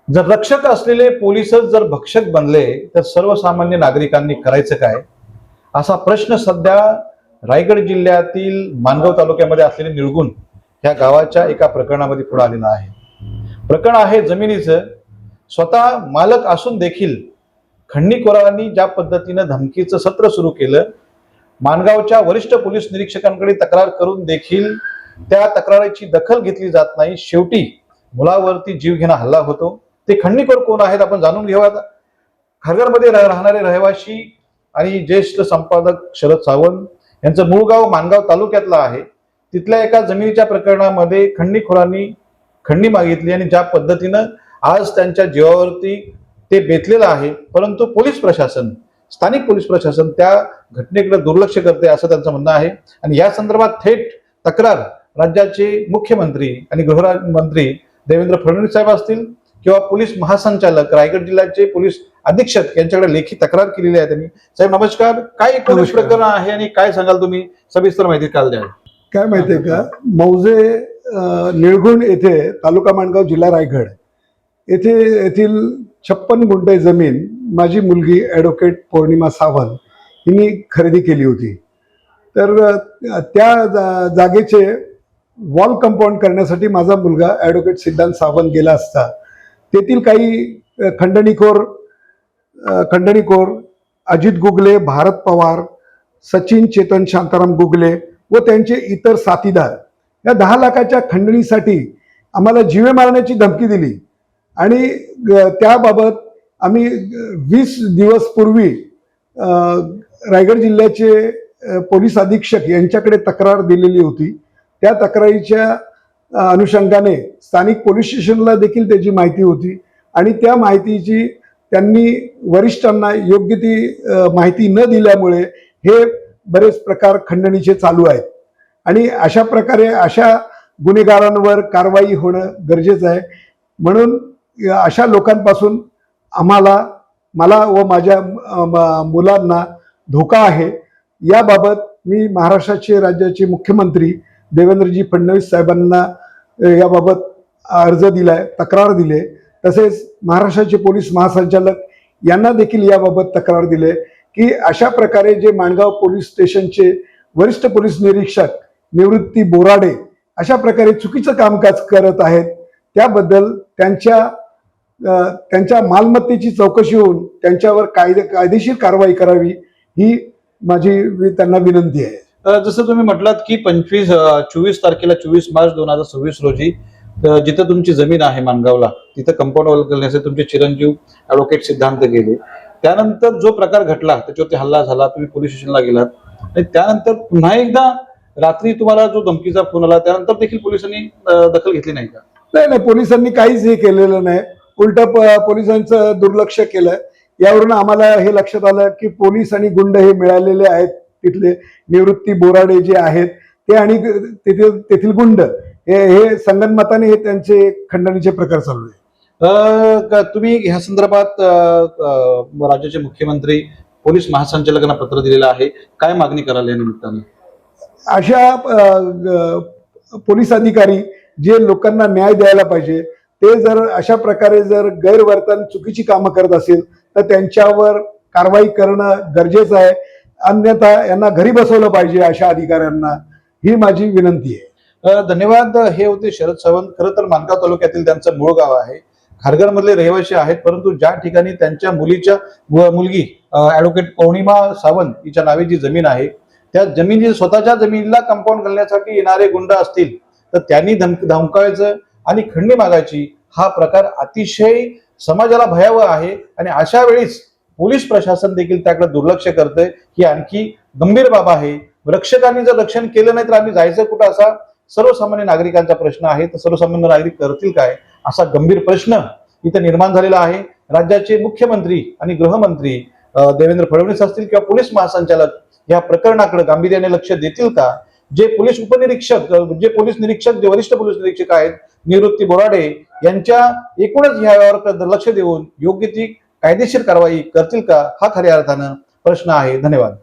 जर रक्षक असलेले पोलीसच जर भक्षक बनले तर सर्वसामान्य नागरिकांनी करायचं काय, असा प्रश्न सध्या रायगड जिल्ह्यातील माणगाव तालुक्यामध्ये असलेले निळगुण या गावाच्या एका प्रकरणामध्ये पुढे आलेला आहे. प्रकरण आहे जमिनीचं. स्वतः मालक असून देखील खंडणीखोरांनी ज्या पद्धतीनं धमकीचं सत्र सुरू केलं, माणगावच्या वरिष्ठ पोलीस निरीक्षकांकडे तक्रार करून देखील त्या तक्रारीची दखल घेतली जात नाही. शेवटी मुलावरती जीवघेणा हल्ला होतो. ते खंडणीखोर कोण आहेत आपण जाणून घेऊयात. खारघरमध्ये राहणारे रहिवासी आणि ज्येष्ठ संपादक शरद सावंत यांचं मूळ गाव माणगाव तालुक्यातलं आहे. तिथल्या एका जमिनीच्या प्रकरणामध्ये खंडणीखोरांनी खंडणी मागितली आणि ज्या पद्धतीनं आज त्यांच्या जीवावरती ते बेतलेलं आहे, परंतु पोलीस प्रशासन, स्थानिक पोलीस प्रशासन त्या घटनेकडे दुर्लक्ष करते असं त्यांचं म्हणणं आहे. आणि या संदर्भात थेट तक्रार राज्याचे मुख्यमंत्री आणि गृहमंत्री देवेंद्र फडणवीस साहेब असतील किंवा पोलीस महासंचालक रायगड जिल्ह्याचे पोलीस अधीक्षक यांच्याकडे लेखी तक्रार केलेली आहे त्यांनी. साहेब नमस्कार. काय एकूण प्रकरण आहे आणि काय सांगाल तुम्ही, सविस्तर माहिती काल द्याल. काय माहितीये का, मौजे निळगुण येथे तालुका माणगाव जिल्हा रायगड येथील 56 गुंठे जमीन माझी मुलगी ॲडव्होकेट पौर्णिमा सावंत हिने खरेदी केली होती. तर त्या जागेचे वॉल कंपाऊंड करण्यासाठी माझा मुलगा ॲडव्होकेट सिद्धांत सावंत गेला असता तेथील काही खंडणीखोर अजित गुगले, भारत पवार, सचिन चेतन शांताराम गुगले व त्यांचे इतर साथीदार या 10 लाखाच्या खंडणीसाठी आम्हाला जीवे मारण्याची धमकी दिली. आणि त्याबाबत आम्ही 20 दिवस पूर्वी रायगड जिल्ह्याचे पोलीस अधीक्षक यांच्याकडे तक्रार दिलेली होती. त्या तक्रारीच्या अनुषंगाने स्थानिक पोलीस स्टेशनला देखील त्याची माहिती होती आणि त्या माहितीची त्यांनी वरिष्ठांना योग्य ती माहिती न दिल्यामुळे हे बरेच प्रकार खंडणीचे चालू आहेत. आणि अशा प्रकारे अशा गुन्हेगारांवर कारवाई होणं गरजेचं आहे. म्हणून अशा लोकांपासून मला व माझ्या मुलांना धोका आहे. याबाबत मी महाराष्ट्राचे राज्याचे मुख्यमंत्री देवेंद्रजी फडणवीस साहेबांना याबाबत अर्ज दिलाय, तक्रार दिले. तसेच महाराष्ट्राचे पोलीस महासंचालक यांना देखील याबाबत तक्रार दिले की अशा प्रकारे जे माणगाव पोलीस स्टेशनचे वरिष्ठ पोलीस निरीक्षक निवृत्ती बोराडे अशा प्रकारे चुकीचं कामकाज करत आहेत, त्याबद्दल त्यांच्या मालमत्तेची चौकशी होऊन त्यांच्यावर कायदेशीर कारवाई करावी ही माझी त्यांना विनंती आहे. जसं तुम्ही म्हटलात की 24 तारखेला 24 मार्च 2026 रोजी जिथं तुमची जमीन आहे माणगावला, तिथं कंपाऊंड वॉल करण्याचे तुमचे चिरंजीव ॲडव्होकेट सिद्धांत गेले. त्यानंतर जो प्रकार घडला त्याच्यावरती हल्ला झाला, तुम्ही पोलीस स्टेशनला गेलात आणि त्यानंतर पुन्हा एकदा रात्री तुम्हाला जो धमकीचा फोन आला त्यानंतर देखील पोलिसांनी दखल घेतली नाही का? नाही, पोलिसांनी काहीच हे केलेलं नाही. उलट पोलिसांचं दुर्लक्ष केलं. यावरून आम्हाला हे लक्षात आलं की पोलीस आणि गुंड हे मिळालेले आहेत. तिथले निवृत्ती बोराडे जे आहेत ते आणि तेथील गुंड हे संगनमताने हे त्यांचे खंडणीचे प्रकार चालू आहे. तुम्ही ह्या संदर्भात राज्याचे मुख्यमंत्री पोलीस महासंचालकांना पत्र दिलेलं आहे, काय मागणी कराल या निमित्ताने? अशा पोलीस अधिकारी जे लोकांना न्याय द्यायला पाहिजे ते जर अशा प्रकारे जर गैरवर्तन चुकीची कामं करत असेल तर त्यांच्यावर कारवाई करणं गरजेचं आहे. अन्यथा यांना घरी बसवलं पाहिजे अशा अधिकाऱ्यांना, ही माझी विनंती आहे. धन्यवाद. हे होते शरद सावंत. खरं तर माणगाव तालुक्यातील त्यांचं मूळ गाव आहे. खारघरमधले रहिवासी आहेत, परंतु ज्या ठिकाणी त्यांच्या मुलगी ॲडव्होकेट पौर्णिमा सावंत हिच्या नावे जी जमीन आहे त्या जमिनी स्वतःच्या जमिनीला कंपाऊंड घालण्यासाठी येणारे गुंड असतील तर त्यांनी धमकावायचं आणि खंडणी मागायची, हा प्रकार अतिशय समाजाला भयावह आहे. आणि अशा वेळीच पोलीस प्रशासन देखील त्याकडे दुर्लक्ष करतंय, ही आणखी गंभीर बाब आहे. रक्षकांनी जर रक्षण केलं नाही तर आम्ही जायचं कुठं, असा सर्वसामान्य नागरिकांचा प्रश्न आहे. तर सर्वसामान्य नागरिक करतील काय, असा गंभीर प्रश्न इथे निर्माण झालेला आहे. राज्याचे मुख्यमंत्री आणि गृहमंत्री देवेंद्र फडणवीस असतील किंवा पोलीस महासंचालक या प्रकरणाकडे गांभीर्याने लक्ष देतील का? जे पोलीस उपनिरीक्षक, जे पोलीस निरीक्षक, जे वरिष्ठ पोलीस निरीक्षक आहेत निवृत्ती बोराडे यांच्या एकूणच ह्यावर लक्ष देऊन योग्य ती कायदेशीर कारवाई करतील का, हा खऱ्या अर्थानं प्रश्न आहे. धन्यवाद.